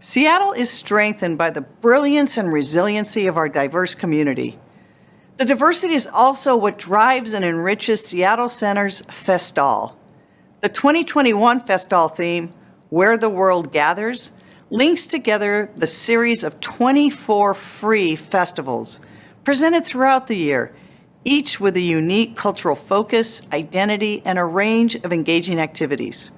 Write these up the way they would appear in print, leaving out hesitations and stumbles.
Seattle is strengthened by the brilliance and resiliency of our diverse community. The diversity is also what drives and enriches Seattle Center's Festal. The 2021 Festal theme, Where the World Gathers, links together the series of 24 free festivals presented throughout the year, each with a unique cultural focus, identity, and a range of engaging activities.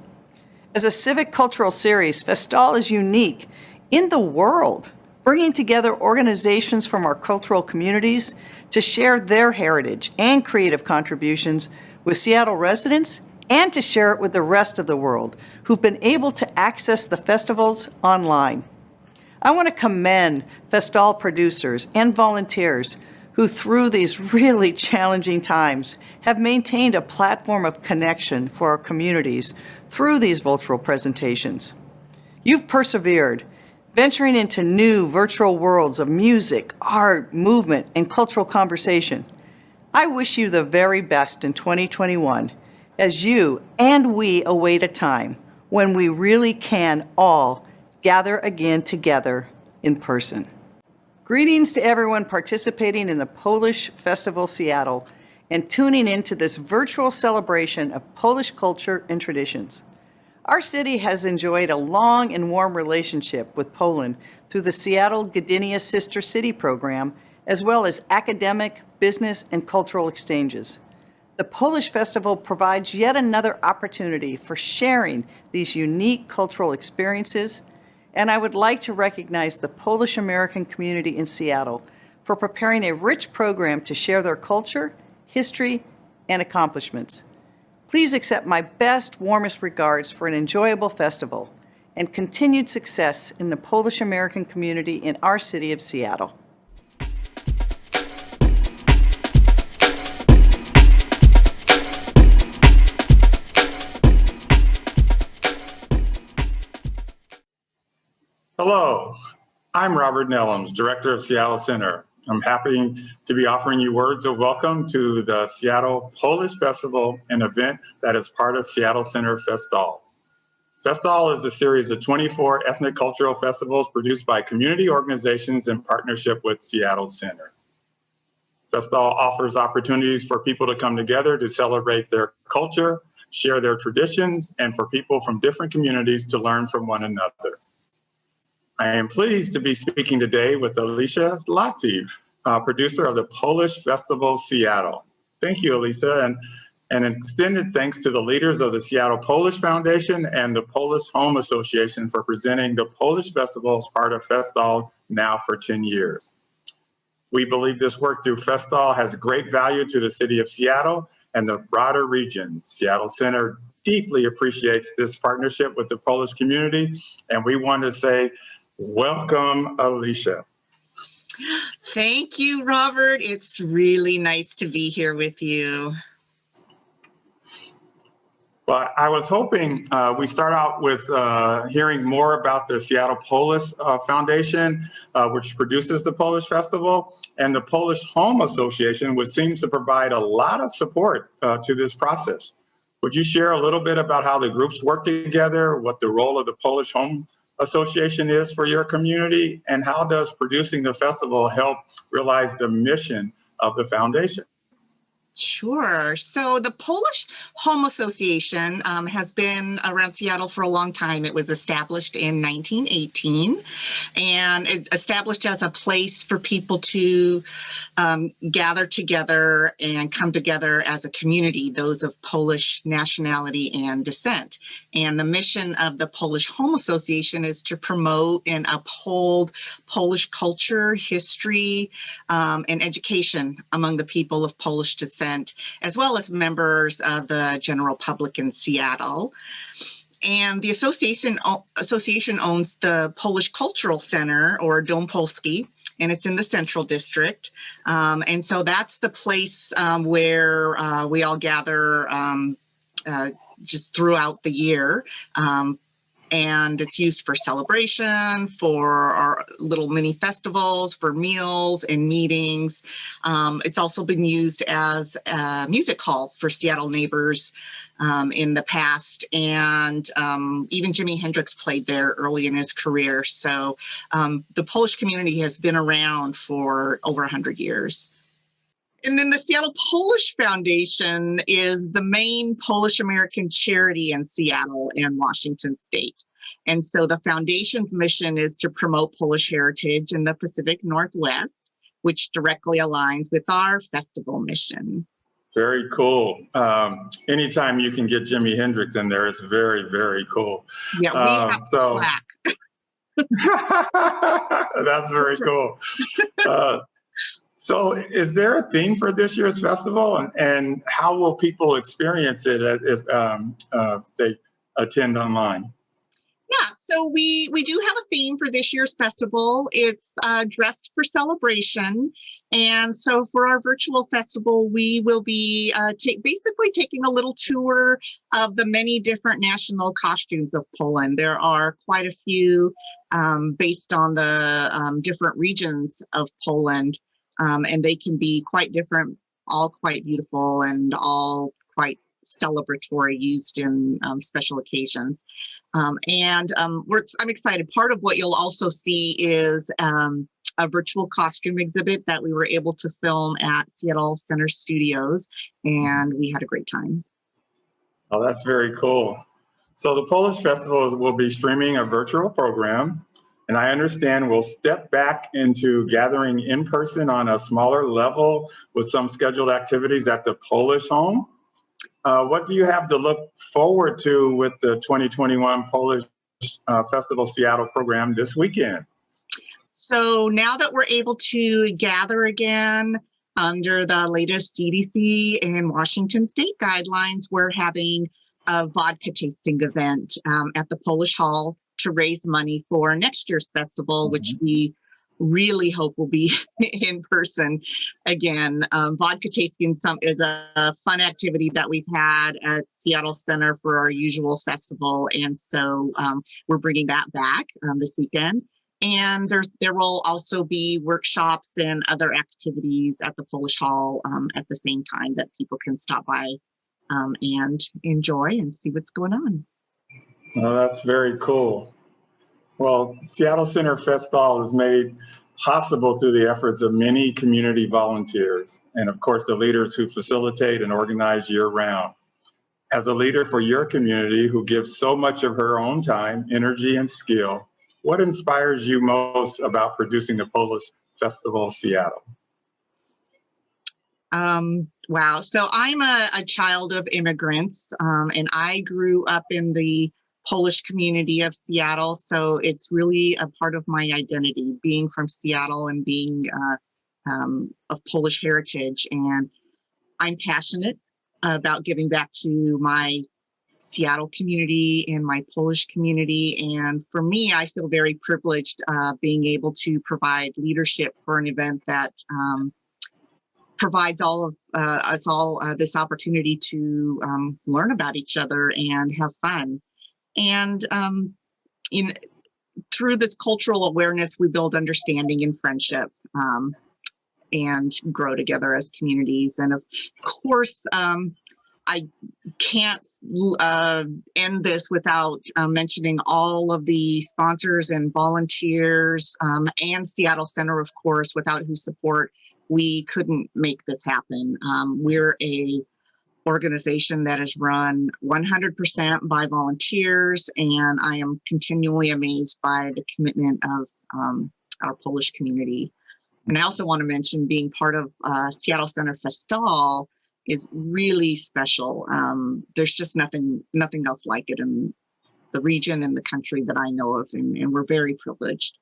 As a civic cultural series, Festal is unique in the world, bringing together organizations from our cultural communities to share their heritage and creative contributions with Seattle residents and to share it with the rest of the world who've been able to access the festivals online. I want to commend Festal producers and volunteers who, through these really challenging times, have maintained a platform of connection for our communities through these virtual presentations. You've persevered, venturing into new virtual worlds of music, art, movement, and cultural conversation. I wish you the very best in 2021 as you and we await a time when we really can all gather again together in person. Greetings to everyone participating in the Polish Festival Seattle and tuning into this virtual celebration of Polish culture and traditions. Our city has enjoyed a long and warm relationship with Poland through the Seattle Gdynia Sister City program, as well as academic, business, and cultural exchanges. The Polish Festival provides yet another opportunity for sharing these unique cultural experiences, and I would like to recognize the Polish American community in Seattle for preparing a rich program to share their culture, history, and accomplishments. Please accept my best, warmest regards for an enjoyable festival and continued success in the Polish American community in our city of Seattle. Hello, I'm Robert Nellums, Director of Seattle Center. I'm happy to be offering you words of welcome to the Seattle Polish Festival, an event that is part of Seattle Center Festal. Festal is a series of 24 ethnic cultural festivals produced by community organizations in partnership with Seattle Center. Festal offers opportunities for people to come together to celebrate their culture, share their traditions, and for people from different communities to learn from one another. I am pleased to be speaking today with Alicia Lativ, producer of the Polish Festival Seattle. Thank you, Alicia, and an extended thanks to the leaders of the Seattle Polish Foundation and the Polish Home Association for presenting the Polish Festival as part of Festal now for 10 years. We believe this work through Festal has great value to the city of Seattle and the broader region. Seattle Center deeply appreciates this partnership with the Polish community, and we want to say, welcome, Alicia. Thank you, Robert. It's really nice to be here with you. Well, I was hoping we start out with hearing more about the Seattle Polish Foundation, which produces the Polish Festival, and the Polish Home Association, which seems to provide a lot of support to this process. Would you share a little bit about how the groups work together, what the role of the Polish Home Association is for your community, and how does producing the festival help realize the mission of the foundation? Sure. So the Polish Home Association has been around Seattle for a long time. It was established in 1918, and it's established as a place for people to gather together and come together as a community, those of Polish nationality and descent. And the mission of the Polish Home Association is to promote and uphold Polish culture, history, and education among the people of Polish descent, as well as members of the general public in Seattle. And the association owns the Polish Cultural Center, or Dom Polski, and it's in the Central District. And so that's the place where we all gather just throughout the year and it's used for celebration, for our little mini festivals, for meals and meetings. It's also been used as a music hall for Seattle neighbors in the past, and even Jimi Hendrix played there early in his career. So the Polish community has been around for over 100 years. And then the Seattle Polish Foundation is the main Polish American charity in Seattle and Washington State. And so the foundation's mission is to promote Polish heritage in the Pacific Northwest, which directly aligns with our festival mission. Very cool. Anytime you can get Jimi Hendrix in there, it's very, very cool. Yeah, we have plaque. That's very cool. So is there a theme for this year's festival, and how will people experience it if they attend online? Yeah, so we do have a theme for this year's festival. It's Dressed for Celebration. And so for our virtual festival, we will be basically taking a little tour of the many different national costumes of Poland. There are quite a few based on the different regions of Poland. And they can be quite different, all quite beautiful, and all quite celebratory, used in special occasions. I'm excited. Part of what you'll also see is a virtual costume exhibit that we were able to film at Seattle Center Studios, and we had a great time. Oh, that's very cool. So the Polish Festival will be streaming a virtual program. And I understand we'll step back into gathering in person on a smaller level with some scheduled activities at the Polish home. What do you have to look forward to with the 2021 Polish Festival Seattle program this weekend? So now that we're able to gather again under the latest CDC and Washington State guidelines, we're having a vodka tasting event at the Polish Hall to raise money for next year's festival, which we really hope will be in person again. Vodka tasting is a fun activity that we've had at Seattle Center for our usual festival. And so we're bringing that back this weekend. And there will also be workshops and other activities at the Polish Hall at the same time that people can stop by and enjoy and see what's going on. Well, that's very cool. Well, Seattle Center Festal is made possible through the efforts of many community volunteers and, of course, the leaders who facilitate and organize year-round. As a leader for your community who gives so much of her own time, energy, and skill, what inspires you most about producing the Polish Festival Seattle? Wow. So I'm a child of immigrants, and I grew up in the Polish community of Seattle. So it's really a part of my identity, being from Seattle and being of Polish heritage. And I'm passionate about giving back to my Seattle community and my Polish community. And for me, I feel very privileged being able to provide leadership for an event that provides all of us all this opportunity to learn about each other and have fun. And through this cultural awareness, we build understanding and friendship and grow together as communities. And of course, I can't end this without mentioning all of the sponsors and volunteers and Seattle Center, of course, without whose support we couldn't make this happen. We're a organization that is run 100% by volunteers, and I am continually amazed by the commitment of our Polish community. And I also want to mention being part of Seattle Center Festal is really special. There's just nothing else like it in the region and the country that I know of, and we're very privileged.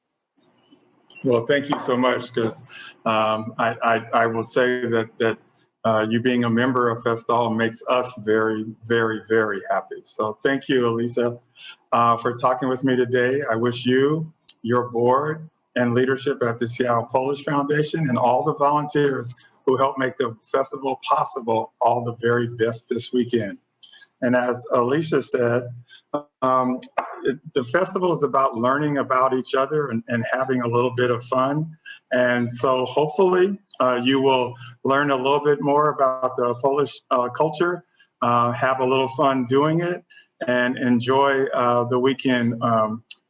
Well, thank you so much, because I will say that you being a member of Festal makes us very, very, very happy. So thank you, Elisa, for talking with me today. I wish you, your board, and leadership at the Seattle Polish Foundation and all the volunteers who helped make the festival possible all the very best this weekend. And as Alicia said, the festival is about learning about each other and having a little bit of fun. And so hopefully you will learn a little bit more about the Polish culture, have a little fun doing it, and enjoy the weekend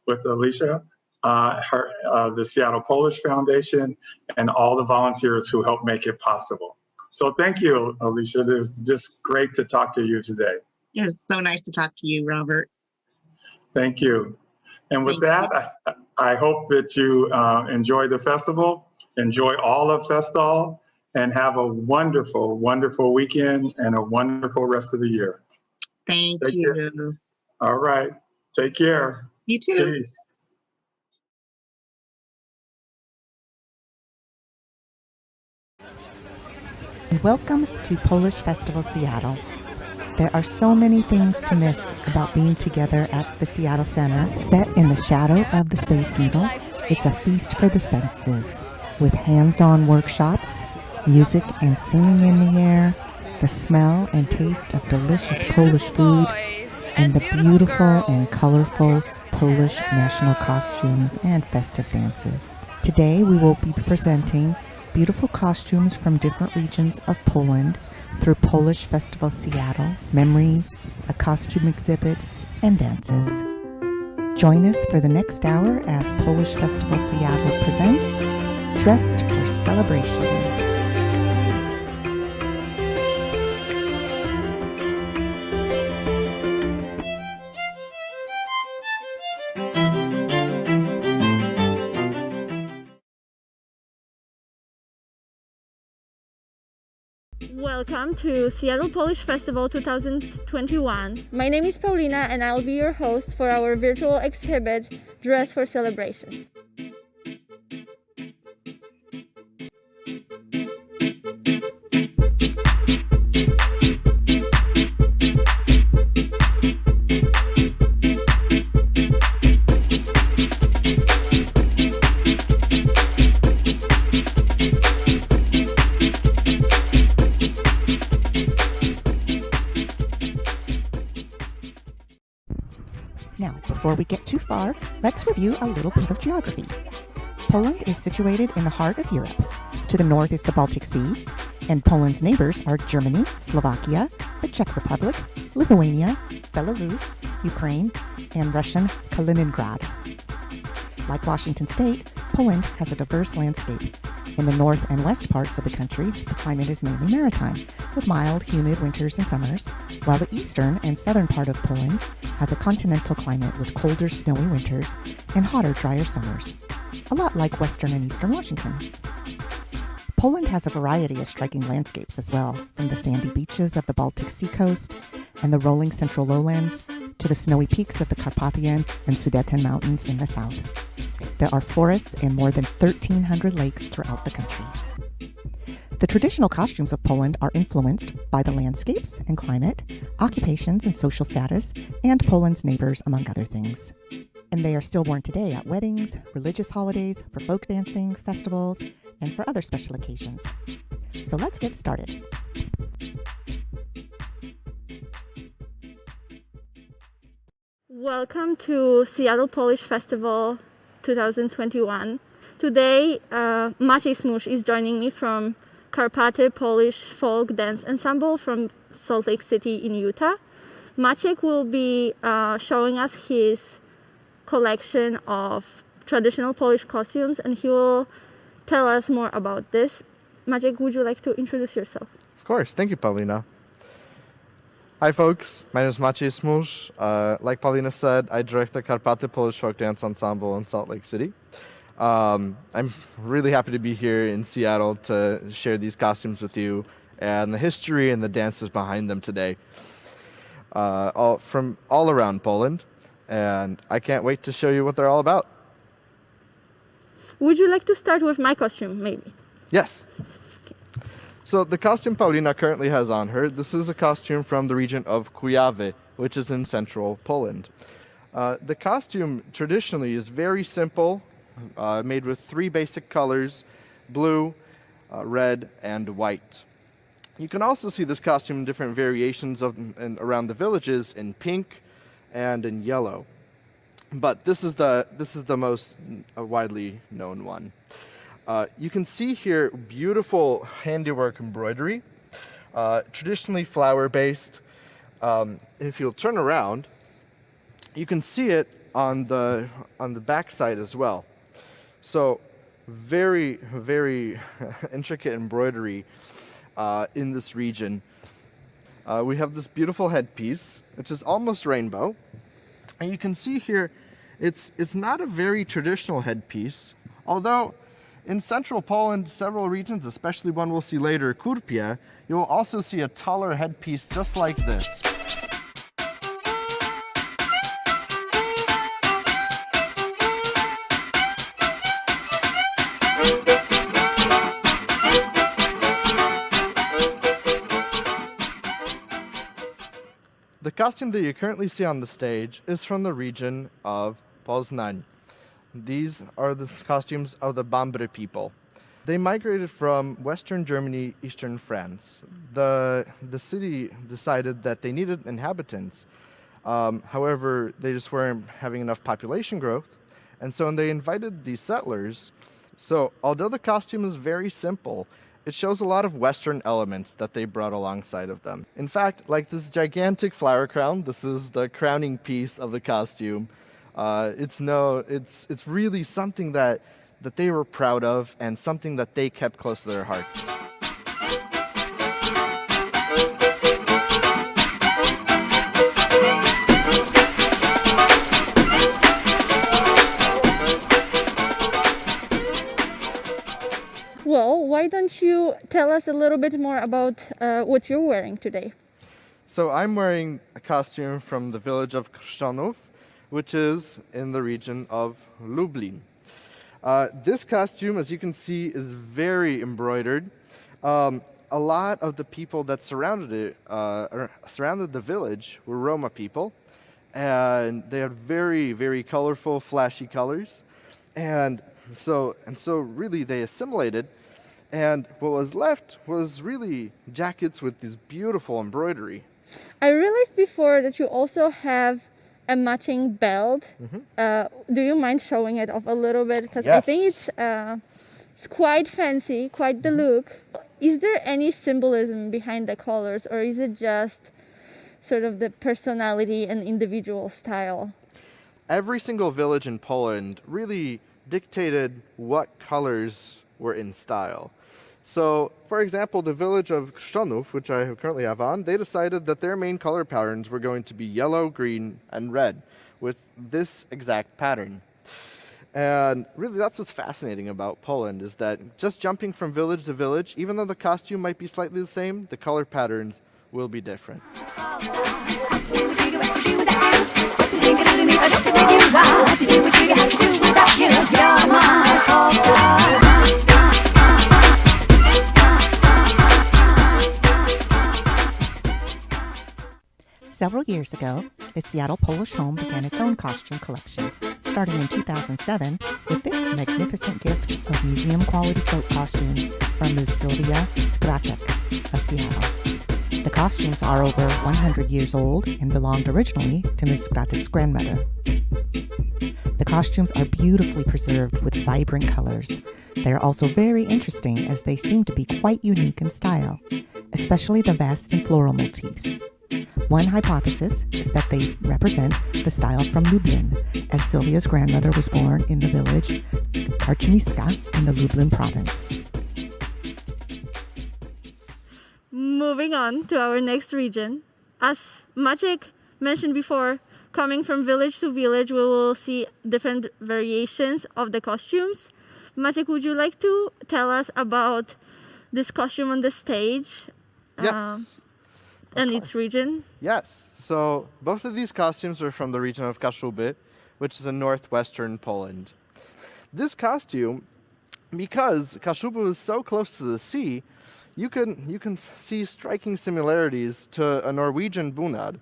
with Alicia, the Seattle Polish Foundation, and all the volunteers who help make it possible. So thank you, Alicia. It was just great to talk to you today. It's so nice to talk to you, Robert. Thank you. And with Thank that, I hope that you enjoy the festival, enjoy all of Festal, and have a wonderful, wonderful weekend and a wonderful rest of the year. Thank Take you. care. All right. Take care. You too. Peace. Welcome to Polish Festival Seattle. There are so many things to miss about being together at the Seattle Center. Set in the shadow of the Space Needle, it's a feast for the senses, with hands-on workshops, music and singing in the air, the smell and taste of delicious Polish food, and the beautiful and colorful Polish national costumes and festive dances. Today we will be presenting beautiful costumes from different regions of Poland through Polish Festival Seattle, memories, a costume exhibit, and dances. Join us for the next hour as Polish Festival Seattle presents Dressed for Celebration. Welcome to Seattle Polish Festival 2021. My name is Paulina and I'll be your host for our virtual exhibit, Dress for Celebration. Now, before we get too far, let's review a little bit of geography. Poland is situated in the heart of Europe. To the north is the Baltic Sea, and Poland's neighbors are Germany, Slovakia, the Czech Republic, Lithuania, Belarus, Ukraine, and Russian Kaliningrad. Like Washington State, Poland has a diverse landscape. In the north and west parts of the country, the climate is mainly maritime, with mild, humid winters and summers, while the eastern and southern part of Poland has a continental climate with colder, snowy winters and hotter, drier summers, a lot like western and eastern Washington. Poland has a variety of striking landscapes as well, from the sandy beaches of the Baltic Sea coast and the rolling central lowlands to the snowy peaks of the Carpathian and Sudeten Mountains in the south. There are forests and more than 1,300 lakes throughout the country. The traditional costumes of Poland are influenced by the landscapes and climate, occupations and social status, and Poland's neighbors, among other things. And they are still worn today at weddings, religious holidays, for folk dancing, festivals, and for other special occasions. So let's get started. Welcome to Seattle Polish Festival 2021. Today, Maciej Smusz is joining me from Karpaty Polish Folk Dance Ensemble from Salt Lake City in Utah. Maciej will be showing us his collection of traditional Polish costumes, and he will tell us more about this. Maciej, would you like to introduce yourself? Of course. Thank you, Paulina. Hi, folks. My name is Maciej Smusz. Like Paulina said, I direct the Karpaty Polish Folk Dance Ensemble in Salt Lake City. I'm really happy to be here in Seattle to share these costumes with you and the history and the dances behind them today, from all around Poland. And I can't wait to show you what they're all about. Would you like to start with my costume, maybe? Yes. So the costume Paulina currently has on her, this is a costume from the region of Kujawy, which is in central Poland. The costume traditionally is very simple, made with three basic colors, blue, red, and white. You can also see this costume in different variations around the villages in pink and in yellow. but this is the most widely known one. You can see here beautiful handiwork embroidery, traditionally flower-based. If you'll turn around, you can see it on the back side as well. So very, very intricate embroidery in this region. We have this beautiful headpiece, which is almost rainbow. And you can see here, it's not a very traditional headpiece, although in central Poland, several regions, especially one we'll see later, Kurpia, you will also see a taller headpiece just like this. The costume that you currently see on the stage is from the region of Poznań. These are the costumes of the Bambry people. They migrated from Western Germany, Eastern France. The city decided that they needed inhabitants. However, they just weren't having enough population growth. And so they invited these settlers. So although the costume is very simple, it shows a lot of Western elements that they brought alongside of them. In fact, like this gigantic flower crown, this is the crowning piece of the costume. It's really something that they were proud of and something that they kept close to their hearts. Well, why don't you tell us a little bit more about what you're wearing today? So I'm wearing a costume from the village of Krzczonów, which is in the region of Lublin. This costume, as you can see, is very embroidered. A lot of the people that surrounded the village were Roma people, and they had very, very colorful, flashy colors, and so really they assimilated. And what was left was really jackets with this beautiful embroidery. I realized before that you also have a matching belt. Do you mind showing it off a little bit? Because I think it's quite fancy, quite the look. Is there any symbolism behind the colors, or is it just sort of the personality and individual style? Every single village in Poland really dictated what colors were in style. So, for example, the village of Krzczonów, which I currently have on, they decided that their main color patterns were going to be yellow, green, and red, with this exact pattern. And really that's what's fascinating about Poland, is that just jumping from village to village, even though the costume might be slightly the same, the color patterns will be different. Several years ago, the Seattle Polish Home began its own costume collection, starting in 2007 with its magnificent gift of museum-quality coat costumes from Ms. Sylwia Skratek of Seattle. The costumes are over 100 years old and belonged originally to Ms. Skratek's grandmother. The costumes are beautifully preserved with vibrant colors. They are also very interesting as they seem to be quite unique in style, especially the vest and floral motifs. One hypothesis is that they represent the style from Lublin, as Sylwia's grandmother was born in the village Karczmiska in the Lublin province. Moving on to our next region. As Maciek mentioned before, coming from village to village, we will see different variations of the costumes. Maciek, would you like to tell us about this costume on the stage? Yes. And its region? Yes. So both of these costumes are from the region of Kaszuby, which is in northwestern Poland. This costume, because Kaszuby was so close to the sea, you can see striking similarities to a Norwegian bunad.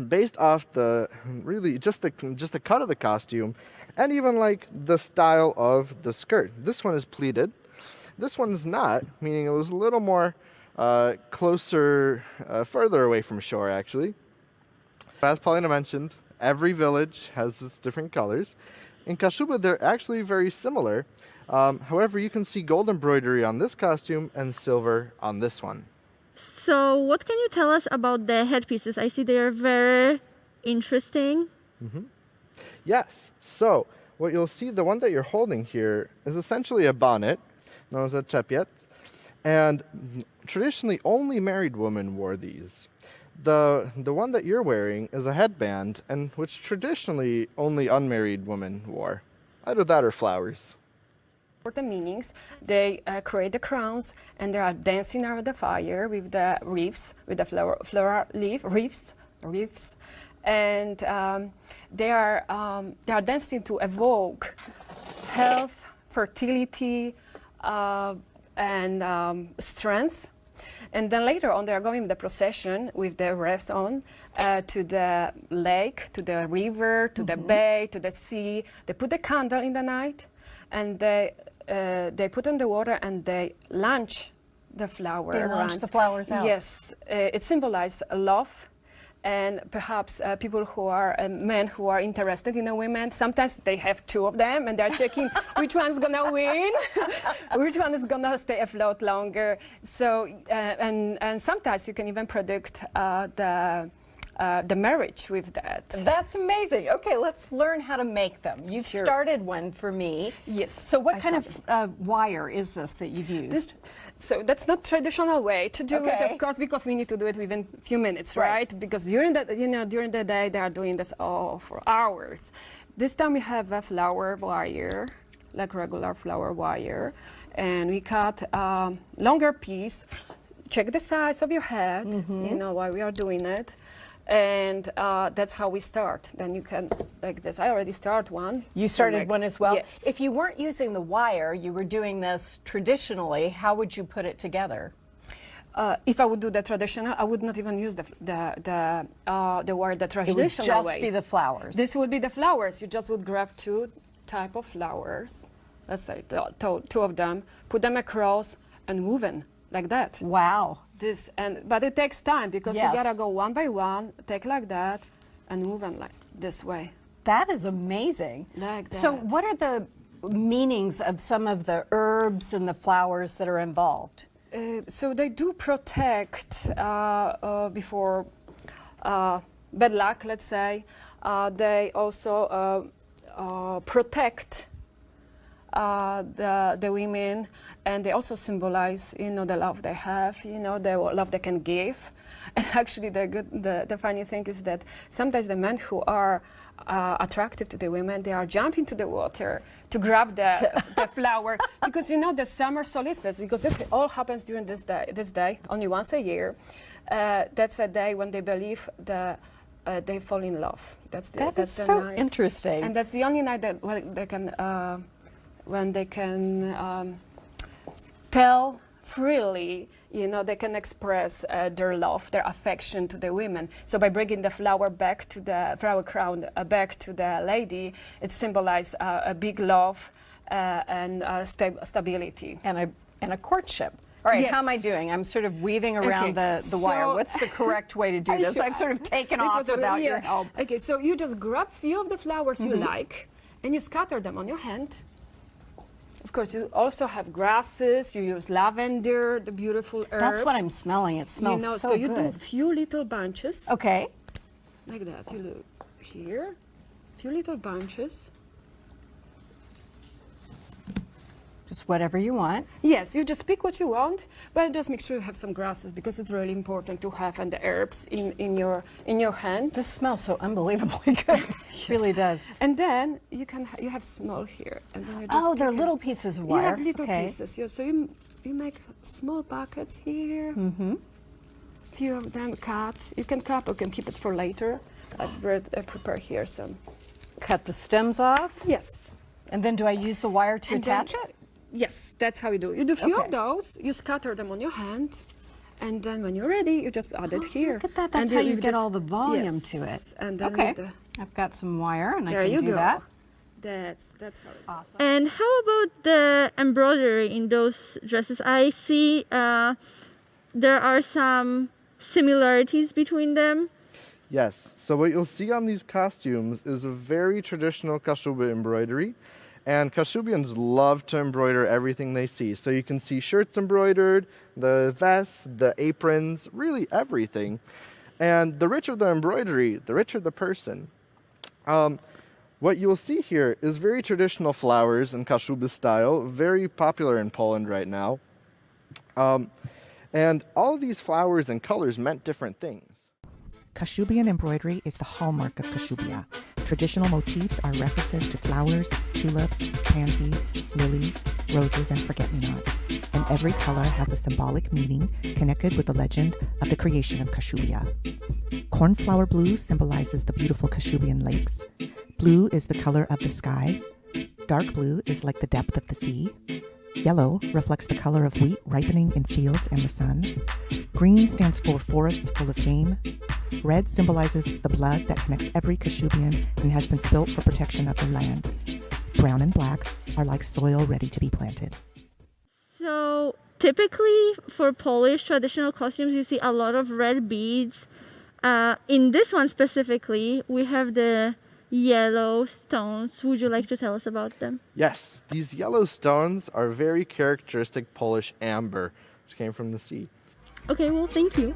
Based off just the cut of the costume, and even like the style of the skirt. This one is pleated. This one's not, meaning it was a little more further away from shore, actually. As Paulina mentioned, every village has its different colors. In Kashuba, they're actually very similar. However, you can see gold embroidery on this costume and silver on this one. So, what can you tell us about the headpieces? I see they are very interesting. Yes, so what you'll see, the one that you're holding here is essentially a bonnet, known as a chepyet, and traditionally only married women wore these. The one that you're wearing is a headband, and which traditionally only unmarried women wore. Either that or flowers. For the meanings, they create the crowns and they are dancing around the fire with the wreaths, with the floral wreaths, and they are dancing to evoke health, fertility, and strength. And then later on, they are going in the procession with the wreaths on to the lake, to the river, to the bay, to the sea. They put the candle in the night, and they put in the water and they launch the flower. They launch the flowers out. Yes, it symbolizes love, and perhaps people who are men who are interested in a woman. Sometimes they have two of them, and they're checking which one's gonna win, which one is gonna stay afloat longer. So, and sometimes you can even predict the marriage with that. That's amazing. Okay, let's learn how to make them. You've Sure. started one for me. Yes. So what kind of wire is this that you've used? So that's not traditional way to do it, Okay. of course, because we need to do it within a few minutes, Right. right? Because during the day they are doing this all for hours. This time we have a flower wire, like regular flower wire, and we cut a longer piece. Check the size of your head, while we are doing it. And that's how we start. Then you can, like this. I already start one. You started Like- one as well? Yes. If you weren't using the wire, you were doing this traditionally, how would you put it together? If I would do the traditional, I would not even use the wire the It traditional would just way. be the flowers. This would be the flowers. You just would grab two type of flowers, let's say two of them, put them across and move in like that. Wow. But it takes time because Yes. you gotta go one by one, take like that, and move in like this way. That is amazing. Like So that. what are the meanings of some of the herbs and the flowers that are involved? So they do protect before bad luck, let's say. They also protect the women, and they also symbolize, the love they have, the love they can give. And actually, the funny thing is that sometimes the men who are attractive to the women, they are jumping to the water to grab the flower, because the summer solstice, because it all happens during this day, only once a year. That's a day when they believe they fall in love. That's That's the so night. interesting. And that's the only night that when they can tell freely, they can express their love, their affection to the women. So by bringing the flower back to the flower crown back to the lady, it symbolizes a big love and stability. And a courtship. All right, how am I Yes. doing? I'm sort of weaving around Okay, the wire. so- What's the correct way to do this? I've sort of taken This off was the- without your yeah. help. Okay, so you just grab few of the flowers you like, and you scatter them on your hand. Of course, you also have grasses. You use lavender, the beautiful herbs. That's what I'm smelling. It smells so you do good. few little bunches Okay. like that. You look here, few little bunches. Just whatever you want. Yes, you just pick what you want, but just make sure you have some grasses because it's really important to have and the herbs in your hand. This smells so unbelievably good. It really does. And then you have small here, and then you just Oh, they're pick it. little pieces of You wire. have little Okay. pieces. So you make small buckets here. Few of them cut. You can cut or can keep it for later. I've prepared here some. Cut the stems off. Yes. And then do I use the wire to And then- attach it? Yes, that's how you do. You do few Okay. of those. You scatter them on your hand, and then when you're ready, you just add it here. Look at that. And That's then how you with get this- all the volume yes. to it. And then Okay. with the- I've got some wire and there I can you do go. that. That's how. Awesome. And how about the embroidery in those dresses? I see there are some similarities between them. Yes. So what you'll see on these costumes is a very traditional Kashubi embroidery. And Kashubians love to embroider everything they see. So you can see shirts embroidered, the vests, the aprons, really everything. And the richer the embroidery, the richer the person. What you'll see here is very traditional flowers in Kashubi style, very popular in Poland right now. And all of these flowers and colors meant different things. Kashubian embroidery is the hallmark of Kashubia. Traditional motifs are references to flowers, tulips, pansies, lilies, roses, and forget-me-nots. And every color has a symbolic meaning connected with the legend of the creation of Kashubia. Cornflower blue symbolizes the beautiful Kashubian lakes. Blue is the color of the sky. Dark blue is like the depth of the sea. Yellow reflects the color of wheat ripening in fields and the sun. Green stands for forests full of game. Red symbolizes the blood that connects every Kashubian and has been spilt for protection of the land. Brown and black are like soil ready to be planted. So typically for Polish traditional costumes, you see a lot of red beads. In this one specifically, we have the yellow stones. Would you like to tell us about them? Yes, these yellow stones are very characteristic Polish amber, which came from the sea. Okay, well, thank you.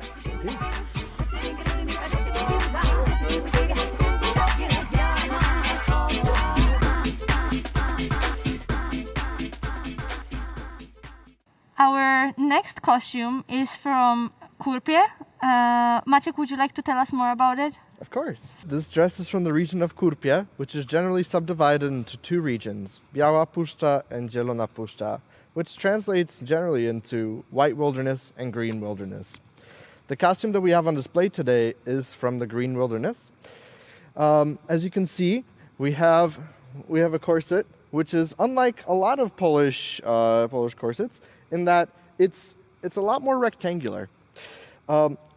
Our next costume is from Kurpie. Maciek, would you like to tell us more about it? Of course. This dress is from the region of Kurpie, which is generally subdivided into two regions, Biała Puszcza and Zielona Puszcza, which translates generally into white wilderness and green wilderness. The costume that we have on display today is from the green wilderness. As you can see, we have a corset, which is unlike a lot of Polish corsets in that it's a lot more rectangular.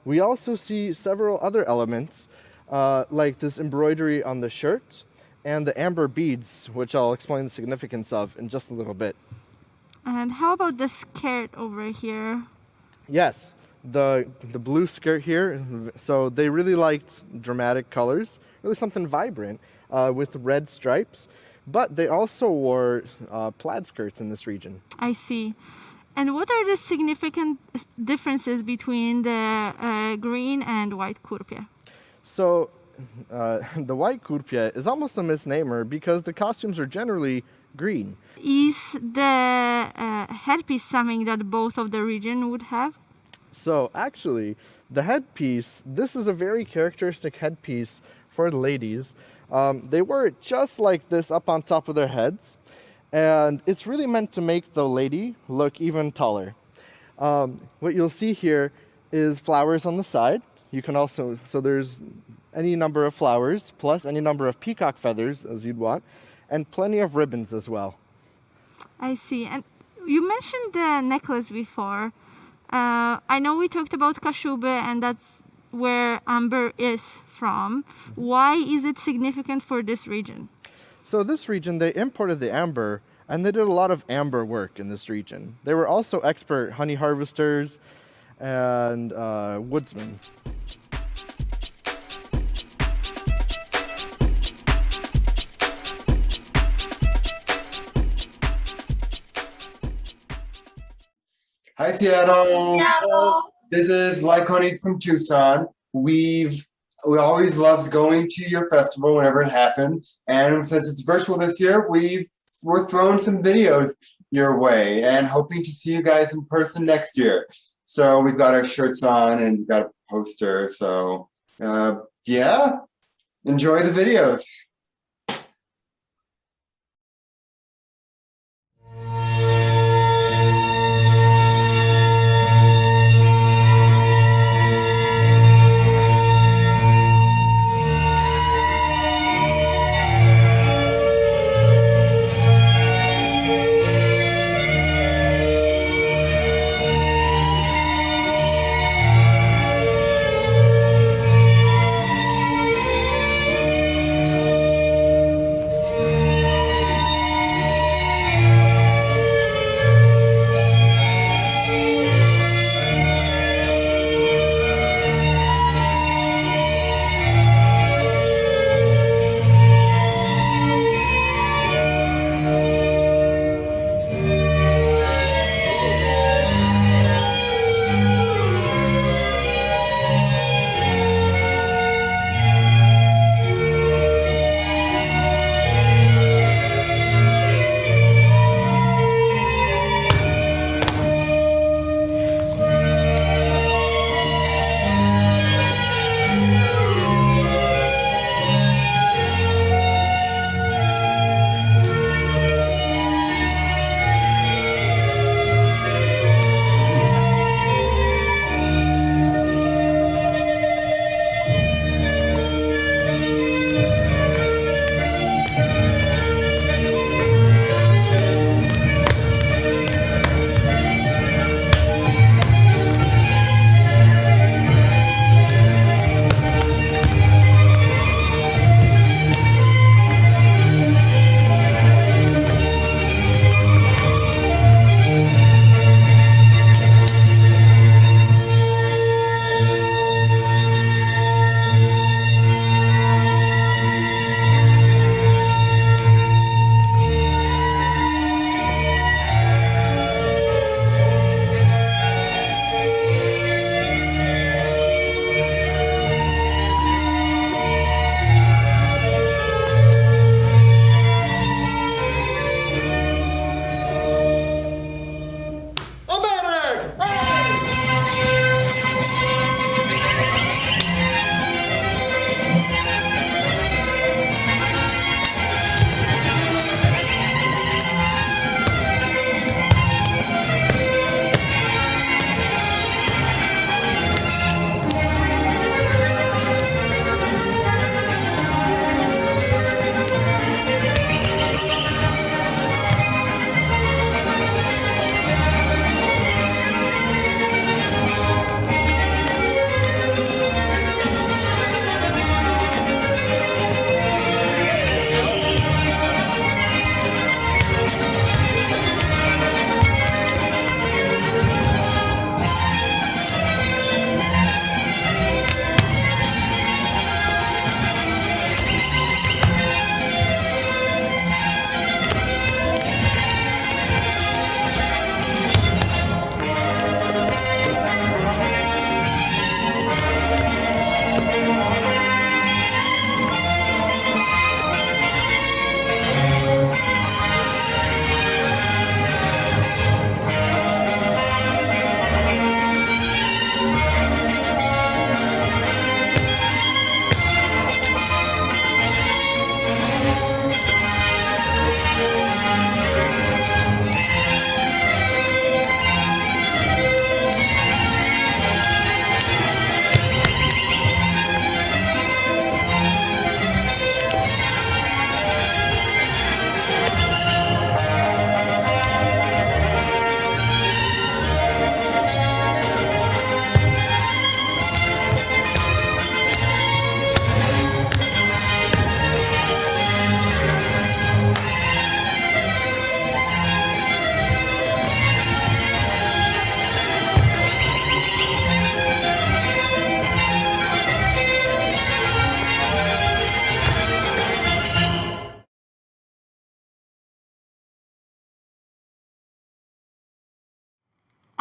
We also see several other elements, like this embroidery on the shirt and the amber beads, which I'll explain the significance of in just a little bit. And how about the skirt over here? Yes, the blue skirt here, so they really liked dramatic colors, really something vibrant with red stripes, but they also wore plaid skirts in this region. I see. And what are the significant differences between the green and white Kurpie? So the white Kurpie is almost a misnomer because the costumes are generally green. Is the headpiece something that both of the region would have? So actually, the headpiece, this is a very characteristic headpiece for the ladies. They wear it just like this up on top of their heads. And it's really meant to make the lady look even taller. What you'll see here is flowers on the side. You can also, so there's any number of flowers, plus any number of peacock feathers, as you'd want, and plenty of ribbons as well. I see. And you mentioned the necklace before. I know we talked about Kashubi, and that's where amber is from. Why is it significant for this region? So this region, they imported the amber, and they did a lot of amber work in this region. They were also expert honey harvesters and woodsmen. Hi, Seattle. This is Lyconic from Tucson. We always loved going to your festival whenever it happened, and since it's virtual this year, we're throwing some videos your way and hoping to see you guys in person next year. So we've got our shirts on and we've got a poster. So yeah, enjoy the videos.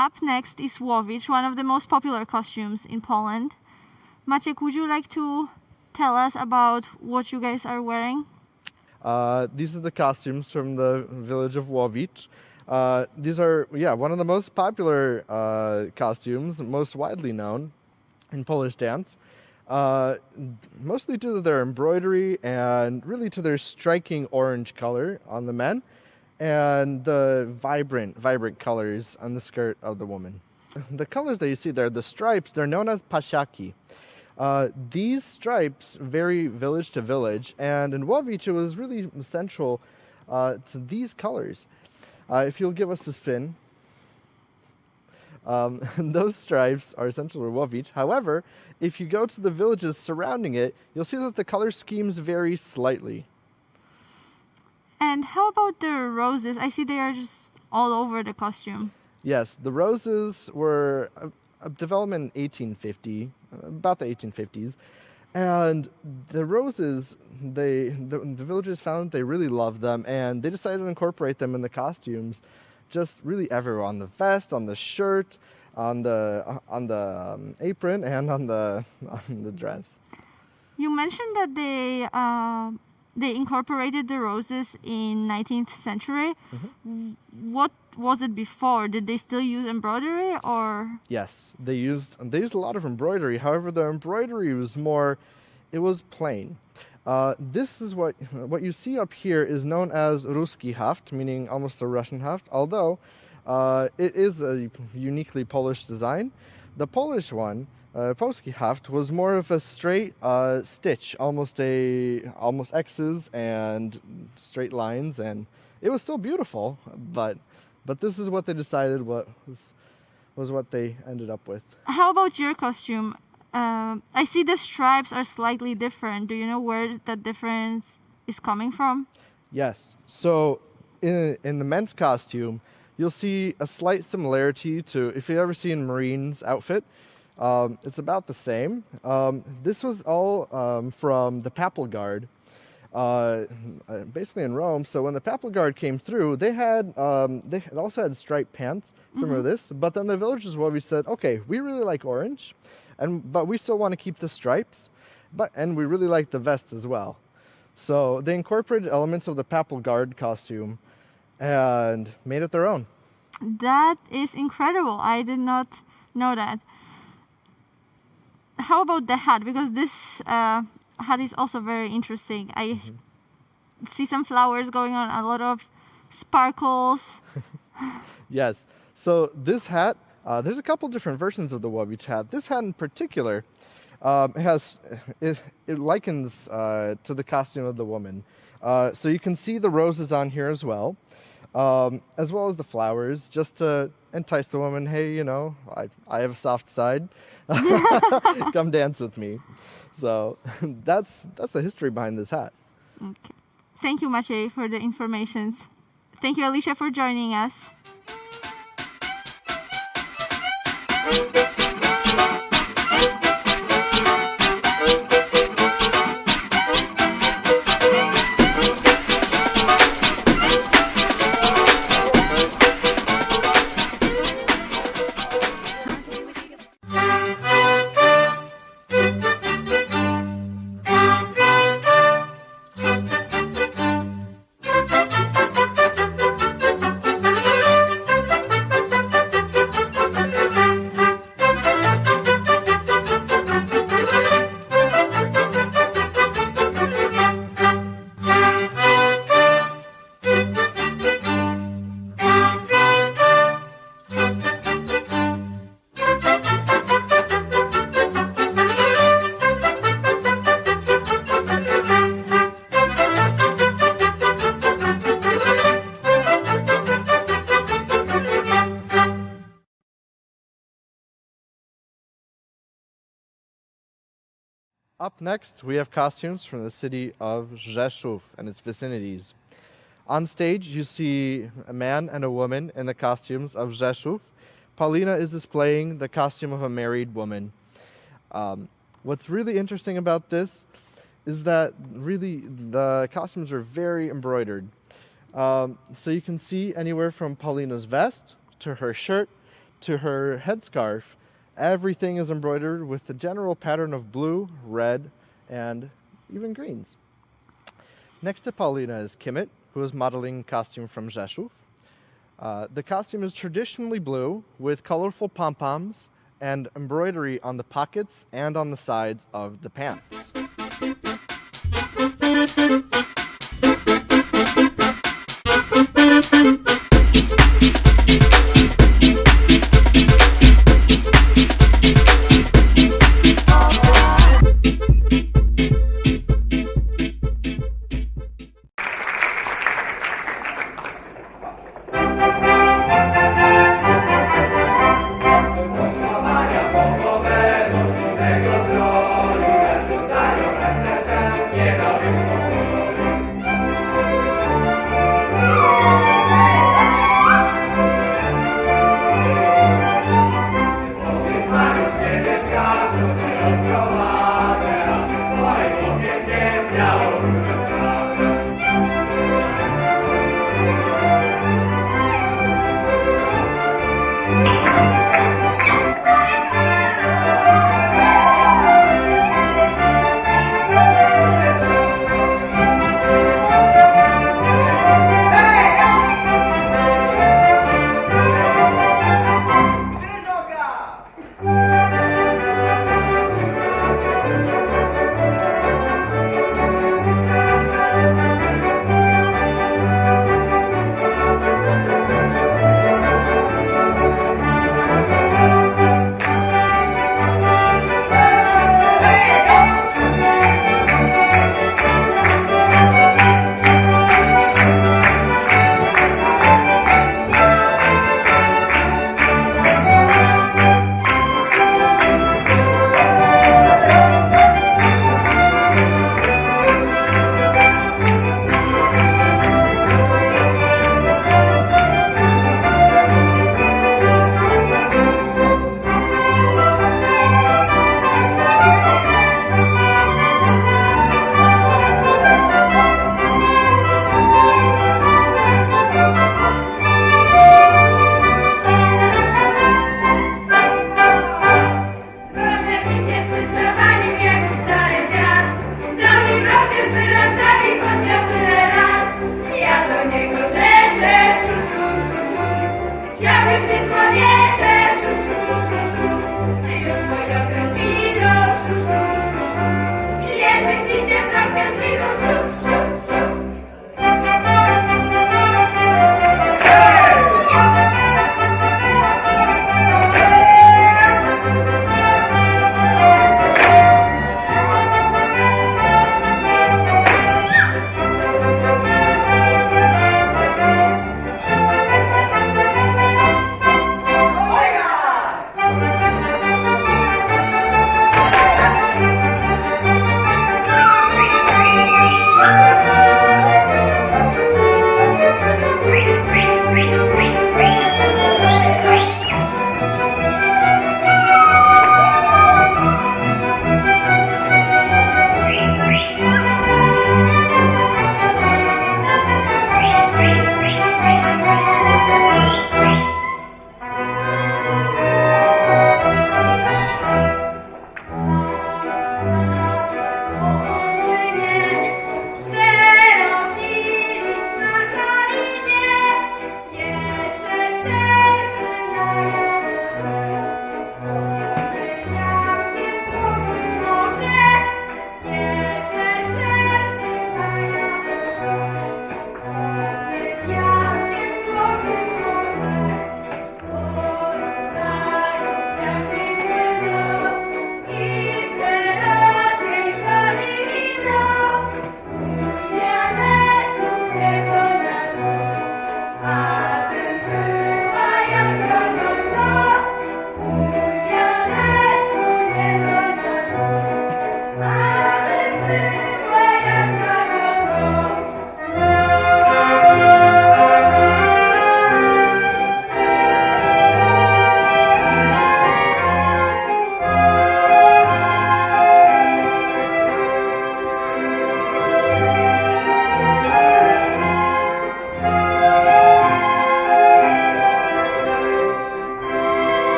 Up next is Łowicz, one of the most popular costumes in Poland. Maciek, would you like to tell us about what you guys are wearing? These are the costumes from the village of Łowicz. These are, one of the most popular costumes, most widely known in Polish dance. Mostly due to their embroidery and really to their striking orange color on the men and the vibrant colors on the skirt of the woman. The colors that you see there, the stripes, they're known as pasiaki. These stripes vary village to village, and in Łowicz it was really central to these colors. If you'll give us a spin, those stripes are essential to Łowicz. However, if you go to the villages surrounding it, you'll see that the color schemes vary slightly. And how about the roses? I see they are just all over the costume. Yes, the roses were a development in 1850, about the 1850s. And the roses, the villagers found they really loved them, and they decided to incorporate them in the costumes, just really everywhere, on the vest, on the shirt, on the apron, and on the dress. You mentioned that they incorporated the roses in 19th century. Mm-hmm. What was it before? Did they still use embroidery, or? Yes, they used a lot of embroidery. However, the embroidery was it was plain. This is what you see up here is known as Ruski haft, meaning almost a Russian haft, although it is a uniquely Polish design. The Polish one, Polski haft, was more of a straight stitch, almost X's and straight lines, and it was still beautiful, but this is what they decided was what they ended up with. How about your costume? I see the stripes are slightly different. Do you know where that difference is coming from? Yes. So in the men's costume, you'll see a slight similarity to, if you've ever seen Marine's outfit, it's about the same. This was all from the Papal Guard, basically in Rome. So when the Papal Guard came through, they also had striped pants, similar to this. But then the villagers said, okay, we really like orange, but we still want to keep the stripes, and we really like the vests as well. So they incorporated elements of the Papal Guard costume and made it their own. That is incredible. I did not know that. How about the hat? Because this hat is also very interesting. I see some flowers going on, a lot of sparkles. Yes. So this hat, there's a couple different versions of the Łowicz hat. This hat in particular it likens to the costume of the woman. So you can see the roses on here as well as the flowers, just to entice the woman. Hey, I have a soft side. Come dance with me. So that's the history behind this hat. Okay. Thank you, Maciej, for the information. Thank you, Alicia, for joining us. Up next, we have costumes from the city of Rzeszów and its vicinities. On stage, you see a man and a woman in the costumes of Rzeszów. Paulina is displaying the costume of a married woman. What's really interesting about this is that really the costumes are very embroidered. So you can see anywhere from Paulina's vest to her shirt to her headscarf, everything is embroidered with the general pattern of blue, red, and even greens. Next to Paulina is Kimit, who is modeling costume from Rzeszów. The costume is traditionally blue with colorful pom-poms and embroidery on the pockets and on the sides of the pants.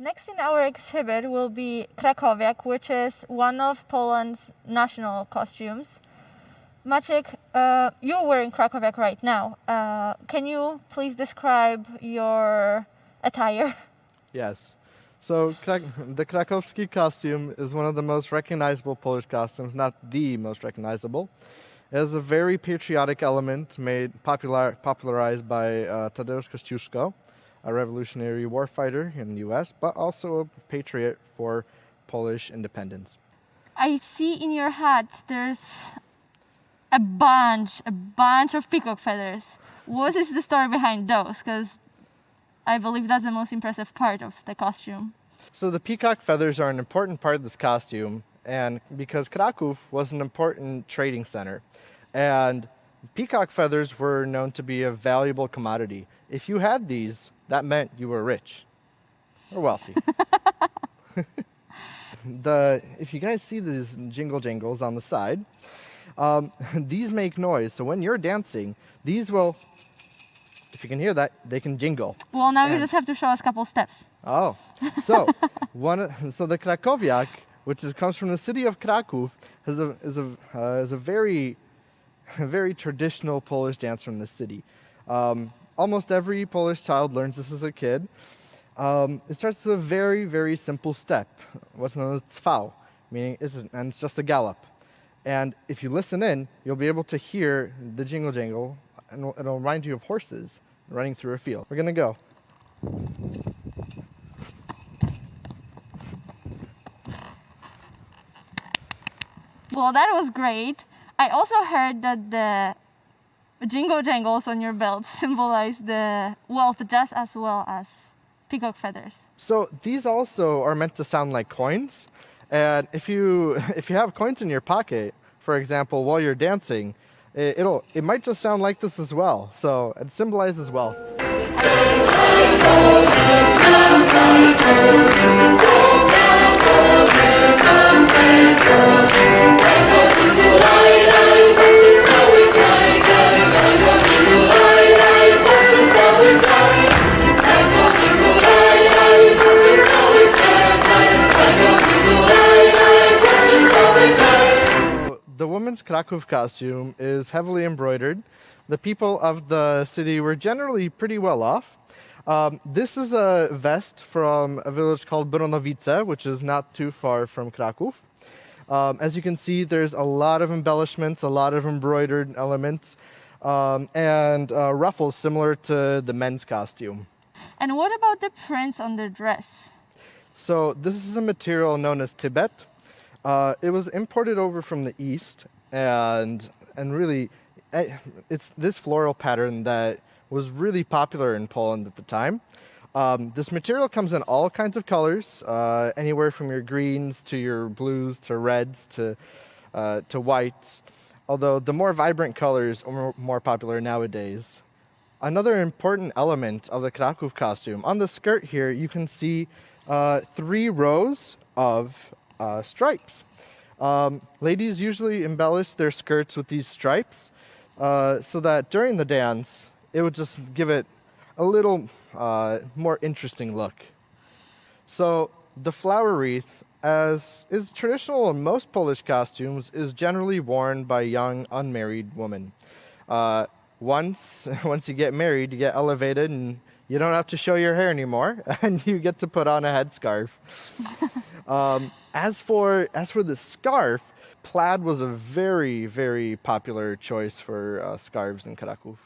Next in our exhibit will be Krakowiak, which is one of Poland's national costumes. Maciek, you're wearing Krakowiak right now. Can you please describe your attire? Yes. So the Krakowski costume is one of the most recognizable Polish costumes, not the most recognizable. It has a very patriotic element popularized by Tadeusz Kościuszko, a Revolutionary War fighter in the US, but also a patriot for Polish independence. I see in your hat there's a bunch of peacock feathers. What is the story behind those? Because I believe that's the most impressive part of the costume. So the peacock feathers are an important part of this costume, and because Kraków was an important trading center, and peacock feathers were known to be a valuable commodity. If you had these, that meant you were rich or wealthy. If you guys see these jingle jangles on the side, these make noise. So when you're dancing, these will, if you can hear that, they can jingle. Well, now you just have to show us a couple steps. Oh, so so the Krakowiak, which comes from the city of Kraków, is a very traditional Polish dance from the city. Almost every Polish child learns this as a kid. It starts with a very simple step, what's known as cwał, meaning it's just a gallop. And if you listen in, you'll be able to hear the jingle jangle, and it'll remind you of horses running through a field. We're gonna go. Well, that was great. I also heard that the jingle jangles on your belt symbolize the wealth just as well as peacock feathers. So these also are meant to sound like coins. And if you have coins in your pocket, for example, while you're dancing, it might just sound like this as well. So it symbolizes wealth. The woman's Kraków costume is heavily embroidered. The people of the city were generally pretty well off. This is a vest from a village called Bronowice, which is not too far from Kraków. As you can see, there's a lot of embellishments, a lot of embroidered elements, and ruffles similar to the men's costume. And what about the prints on the dress? So this is a material known as Tibet. It was imported over from the east, and really, it's this floral pattern that was really popular in Poland at the time. This material comes in all kinds of colors, anywhere from your greens to your blues to reds to whites, although the more vibrant colors are more popular nowadays. Another important element of the Kraków costume, on the skirt here you can see 3 rows of stripes. Ladies usually embellish their skirts with these stripes so that during the dance it would just give it a little more interesting look. So the flower wreath, as is traditional in most Polish costumes, is generally worn by young unmarried women. Once you get married, you get elevated and you don't have to show your hair anymore, and you get to put on a headscarf. As for the scarf, plaid was a very popular choice for scarves in Kraków.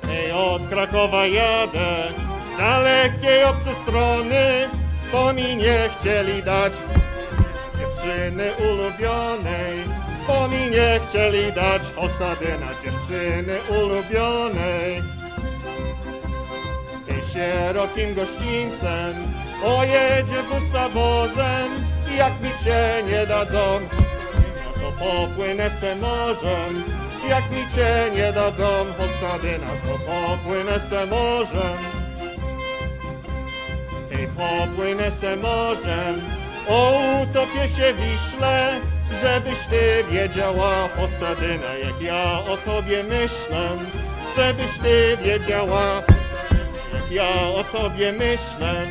Hej, od Krakowa jadę, dalekiej obce strony, bo mi nie chcieli dać dziewczyny ulubionej, bo mi nie chcieli dać osady na dziewczyny ulubionej. Tej sierokim gościńcem pojedzie busa wozem i jak mi cię nie dadzą, no to popłynę se morzem. Jak mi cię nie dadzą osady, no to popłynę se morzem. Hej, popłynę se morzem, o utopię się Wiśle, żebyś ty wiedziała, Posadyna, jak ja o tobie myślę, żebyś ty wiedziała, jak ja o tobie myślę,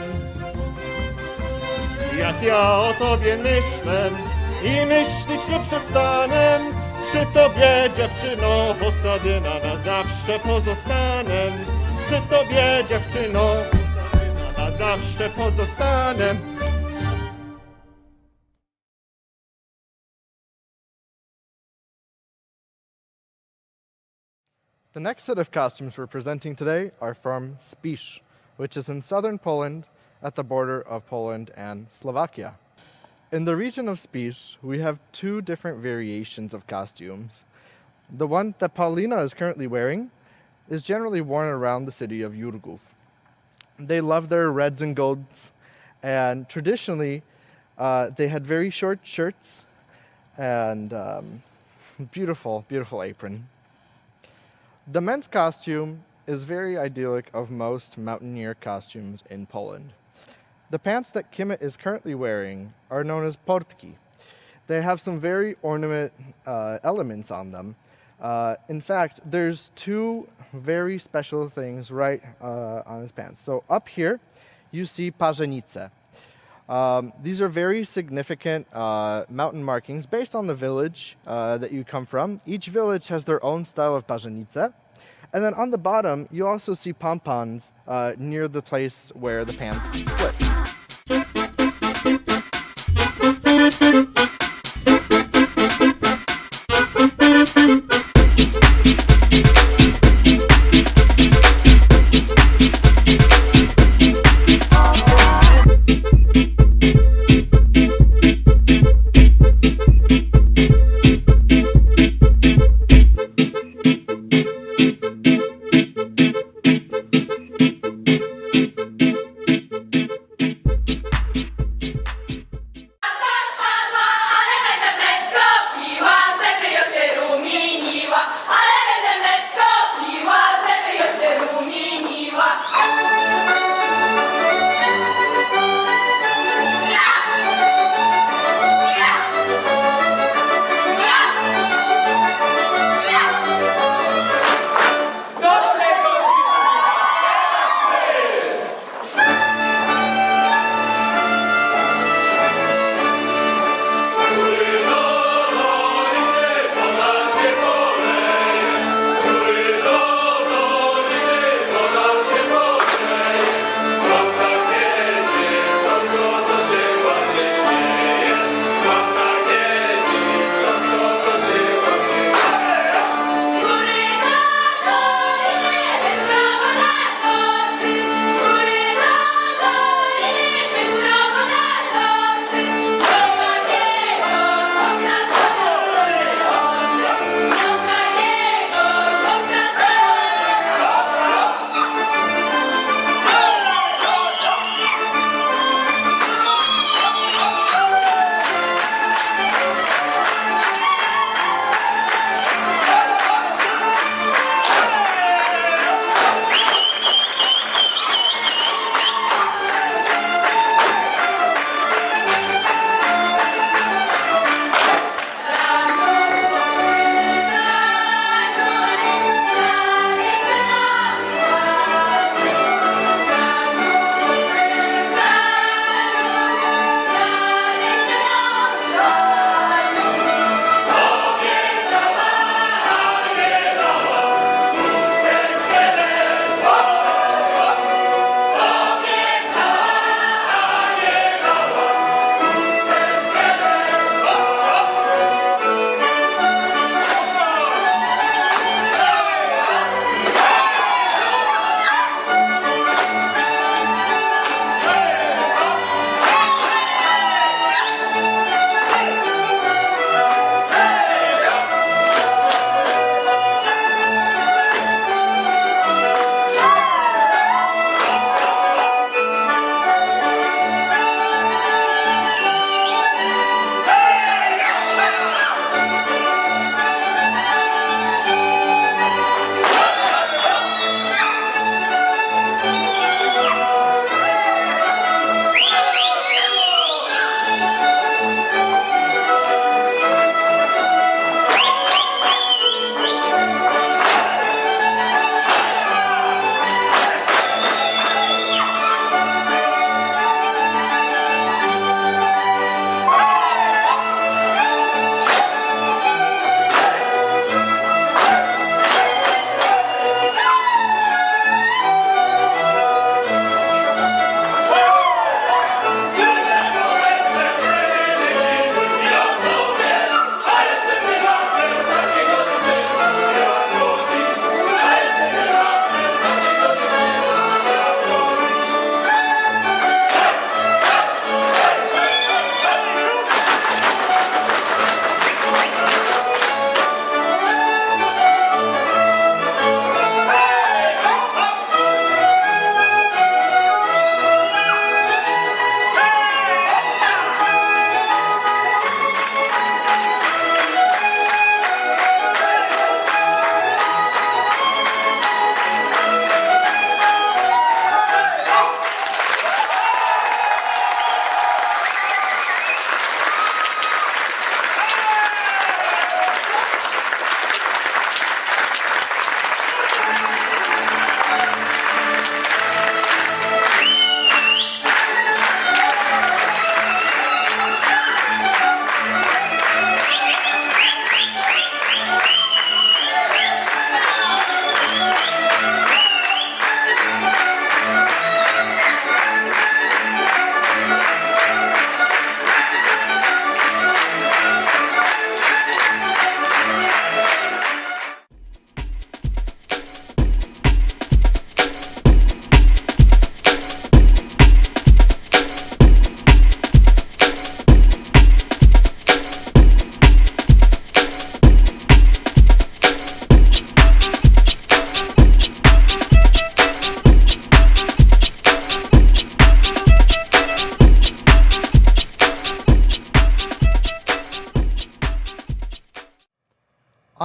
jak ja o tobie myślę i myśleć nie przestanę, przy tobie, dziewczyno, Posadyna, na zawsze pozostanę, przy tobie, dziewczyno, na zawsze pozostanę. The next set of costumes we're presenting today are from Spiš, which is in southern Poland at the border of Poland and Slovakia. In the region of Spiš, we have two different variations of costumes. The one that Paulina is currently wearing is generally worn around the city of Jurgów. They love their reds and golds, and traditionally they had very short shirts and beautiful, beautiful apron. The men's costume is very idyllic of most mountaineer costumes in Poland. The pants that Kimmit is currently wearing are known as portki. They have some very ornament elements on them. In fact, there's two very special things right on his pants. So up here, you see parzenice. These are very significant mountain markings based on the village that you come from. Each village has their own style of parzenice. And then on the bottom, you also see pompons near the place where the pants split.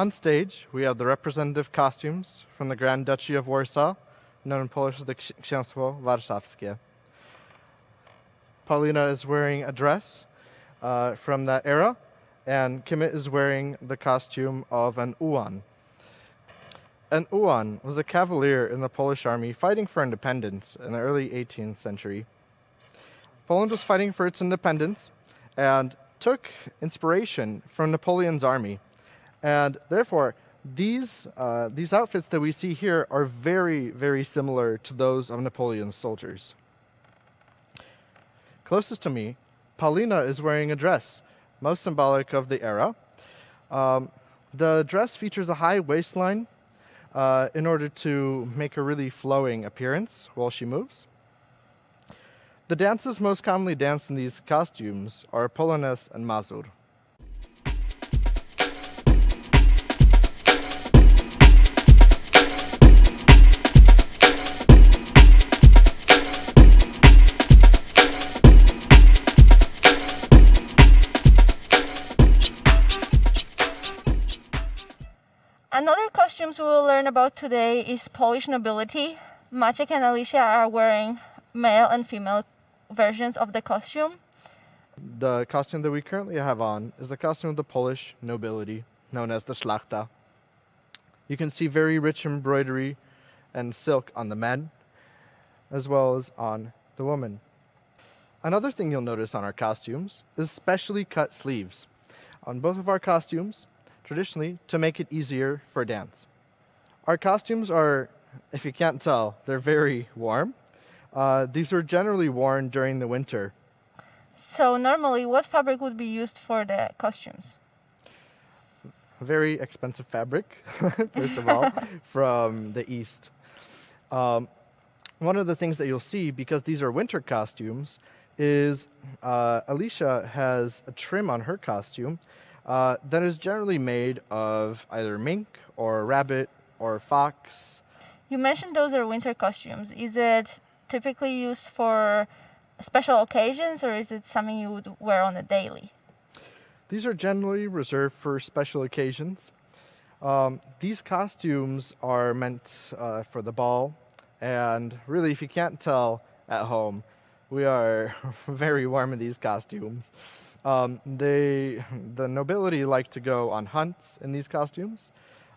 On stage, we have the representative costumes from the Grand Duchy of Warsaw, known in Polish as the Księstwo Warszawskie. Paulina is wearing a dress from that era, and Kimit is wearing the costume of an ułan. An ułan was a cavalier in the Polish army fighting for independence in the early 18th century. Poland was fighting for its independence and took inspiration from Napoleon's army. And therefore, these outfits that we see here are very, very similar to those of Napoleon's soldiers. Closest to me, Paulina is wearing a dress, most symbolic of the era. The dress features a high waistline in order to make a really flowing appearance while she moves. The dances most commonly danced in these costumes are Polonaise and Mazur. Another costumes we will learn about today is Polish nobility. Maciek and Alicia are wearing male and female versions of the costume. The costume that we currently have on is the costume of the Polish nobility, known as the Szlachta. You can see very rich embroidery and silk on the men, as well as on the women. Another thing you'll notice on our costumes is specially cut sleeves. On both of our costumes, traditionally, to make it easier for dance. Our costumes are, if you can't tell, they're very warm. These are generally worn during the winter. So normally, what fabric would be used for the costumes? Very expensive fabric, first of all, from the East. One of the things that you'll see, because these are winter costumes, is Alicia has a trim on her costume that is generally made of either mink or rabbit or fox. You mentioned those are winter costumes. Is it typically used for special occasions, or is it something you would wear on a daily? These are generally reserved for special occasions. These costumes are meant for the ball, and really, if you can't tell at home, we are very warm in these costumes. The nobility like to go on hunts in these costumes,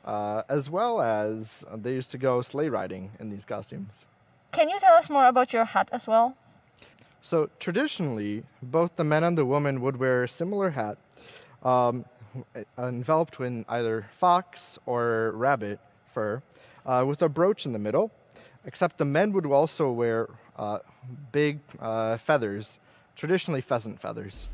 as well as they used to go sleigh riding in these costumes. Can you tell us more about your hat as well? So traditionally, both the men and the women would wear a similar hat, enveloped in either fox or rabbit fur, with a brooch in the middle, except the men would also wear big feathers, traditionally pheasant feathers.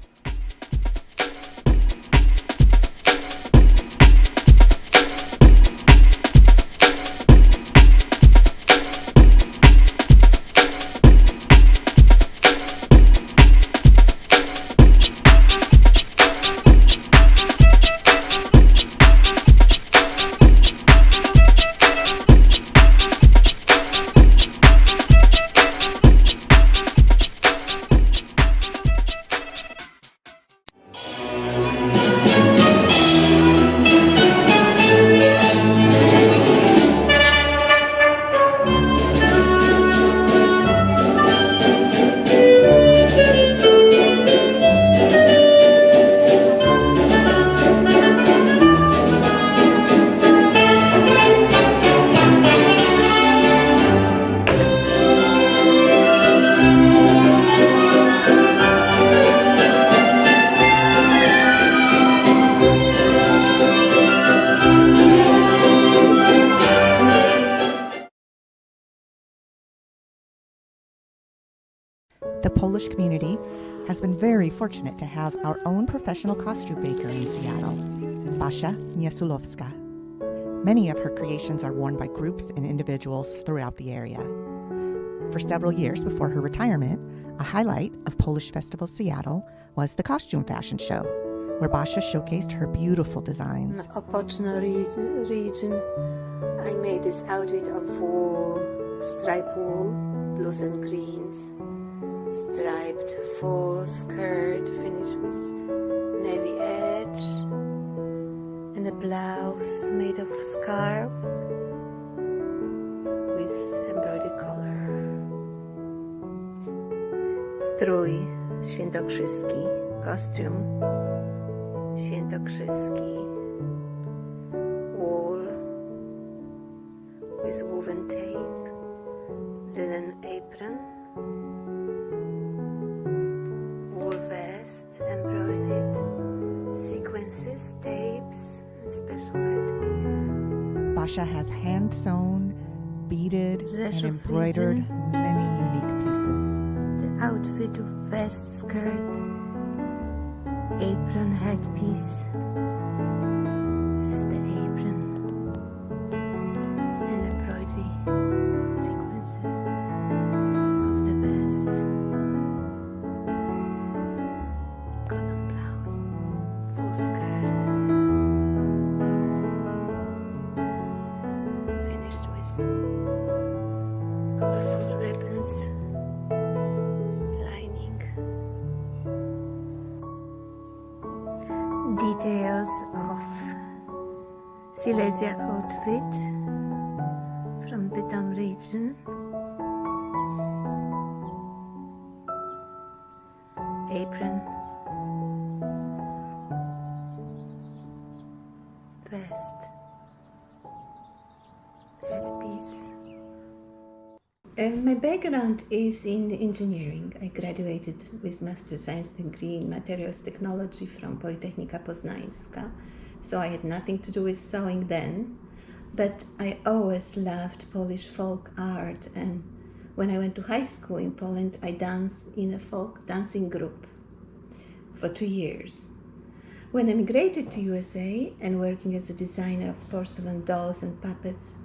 The Polish community has been very fortunate to have our own professional costume baker in Seattle, Basia Niesulowska. Many of her creations are worn by groups and individuals throughout the area. For several years before her retirement, a highlight of Polish Festival Seattle was the costume fashion show, where Basia showcased her beautiful designs. In the Opoczno region, I made this outfit of wool, striped wool, blues and greens, striped full skirt finished with navy edge, and a blouse made of scarf with embroidered color. Strój świętokrzyski, costume świętokrzyski. Wool with woven tape, linen apron, wool vest embroidered, sequences, tapes, and special headpiece. Basha has hand sewn, beaded, and Rzeszów embroidered region. many unique pieces. The outfit of vest, skirt, apron, headpiece. This is the apron and embroidery sequences of the vest. Cotton blouse, full skirt, finished with colorful ribbons, lining. Details of Silesia outfit from Bytom region. Apron, vest, headpiece. My background is in engineering. I graduated with Master Science degree in Materials Technology from Politechnika Poznańska, so I had nothing to do with sewing then, but I always loved Polish folk art, and when I went to high school in Poland, I danced in a folk dancing group for 2 years. When I migrated to USA and working as a designer of porcelain dolls and puppets,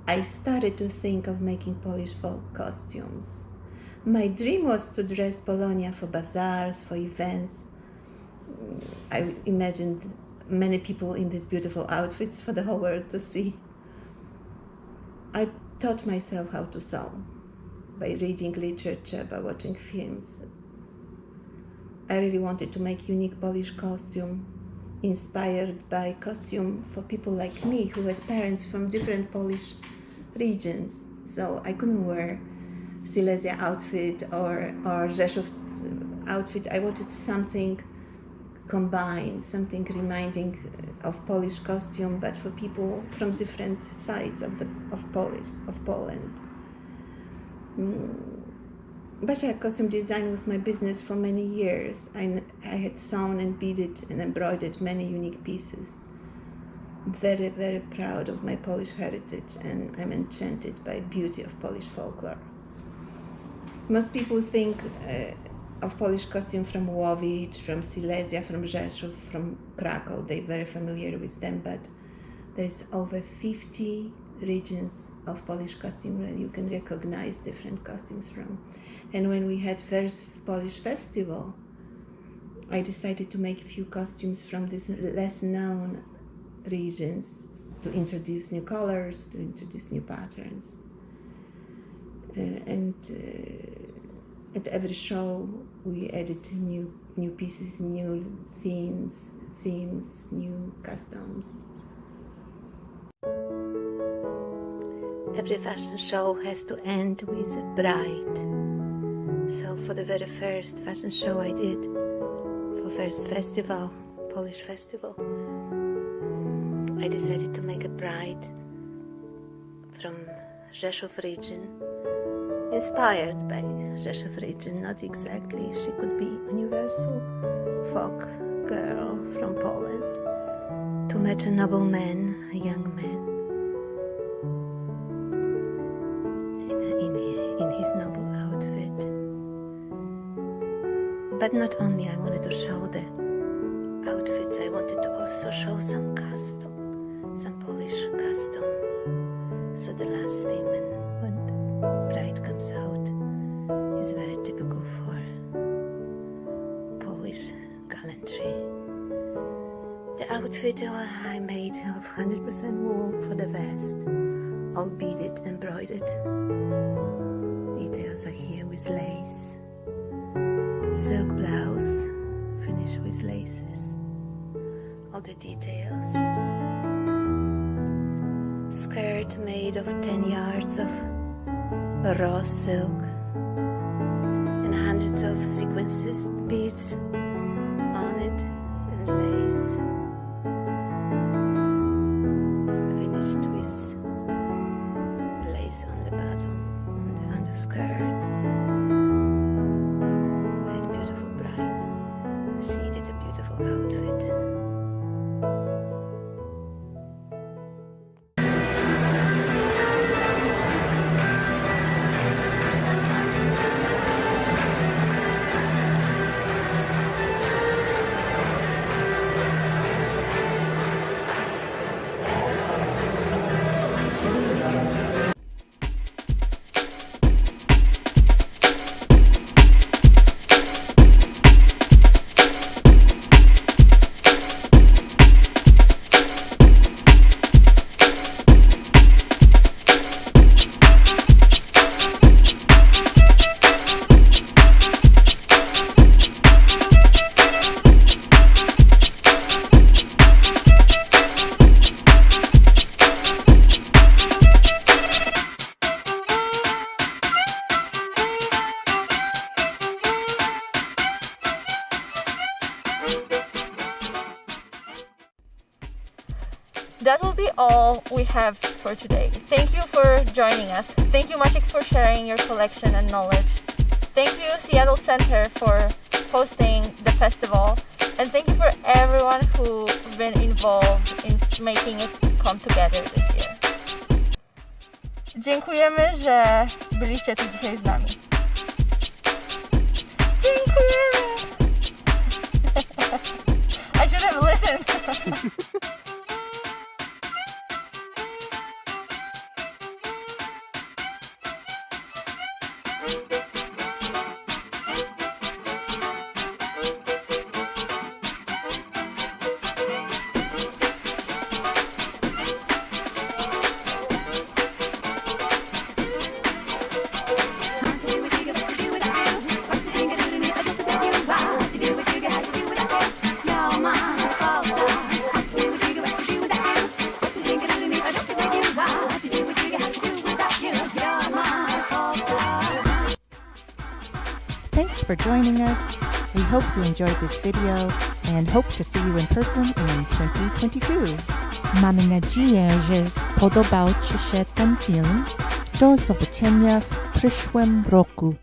I started to think of making Polish folk costumes. My dream was to dress Polonia for bazaars, for events. I imagined many people in these beautiful outfits for the whole world to see. I taught myself how to sew by reading literature, by watching films. I really wanted to make unique Polish costume inspired by costume for people like me who had parents from different Polish regions. So I couldn't wear Silesia outfit or Rzeszów outfit. I wanted something combined, something reminding of Polish costume, but for people from different sides of Poland. Basha costume design was my business for many years. I had sewn and beaded and embroidered many unique pieces. Very, very proud of my Polish heritage, and I'm enchanted by the beauty of Polish folklore. Most people think of Polish costume from Łowicz, from Silesia, from Rzeszów, from Krakow. They're very familiar with them, but there's over 50 regions of Polish costume where you can recognize different costumes from. And when we had first Polish festival, I decided to make a few costumes from these less known regions to introduce new colors, to introduce new patterns. At every show we added new pieces, new themes, new customs. Every fashion show has to end with a bride. So for the very first fashion show I did, for first festival, Polish festival, I decided to make a bride from Rzeszów region, inspired by Rzeszów region, not exactly. She could be universal folk girl from Poland to match a noble man, a young man, in his noble outfit. But not only I wanted to show the outfits, I wanted to also show some custom, some Polish custom. So the last theme when the bride comes out is very typical for Polish gallantry. The outfit I made of 100% wool for the vest, all beaded, embroidered. Details are here with lace. Silk blouse, finished with laces. All the details. skirt made of 10 yards of raw silk and hundreds of sequences, beads on it, and lace. Finished with lace on the bottom, on the underskirt. Quite beautiful bride. She did a beautiful outfit. That will be all we have for today. Thank you for joining us. Thank you, Maciek, for sharing your collection and knowledge. Thank you, Seattle Center, for hosting the festival. And thank you for everyone who's been involved in making it come together this year. Dziękujemy, że byliście tu dzisiaj z nami. Dziękujemy! I should have listened. Thanks for joining us. We hope you enjoyed this video and hope to see you in person in 2022. Mamy nadzieję, że podobał Ci się ten film. Do zobaczenia w przyszłym roku.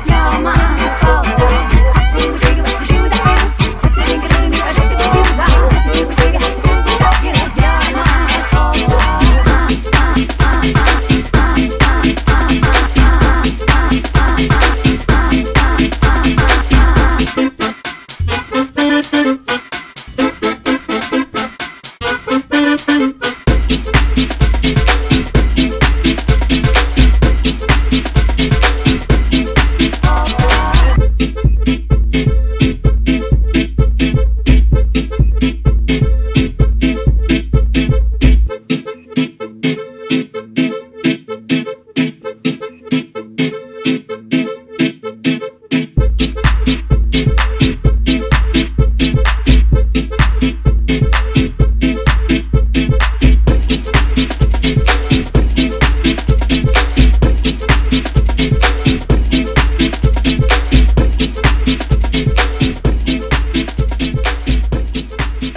Your mama called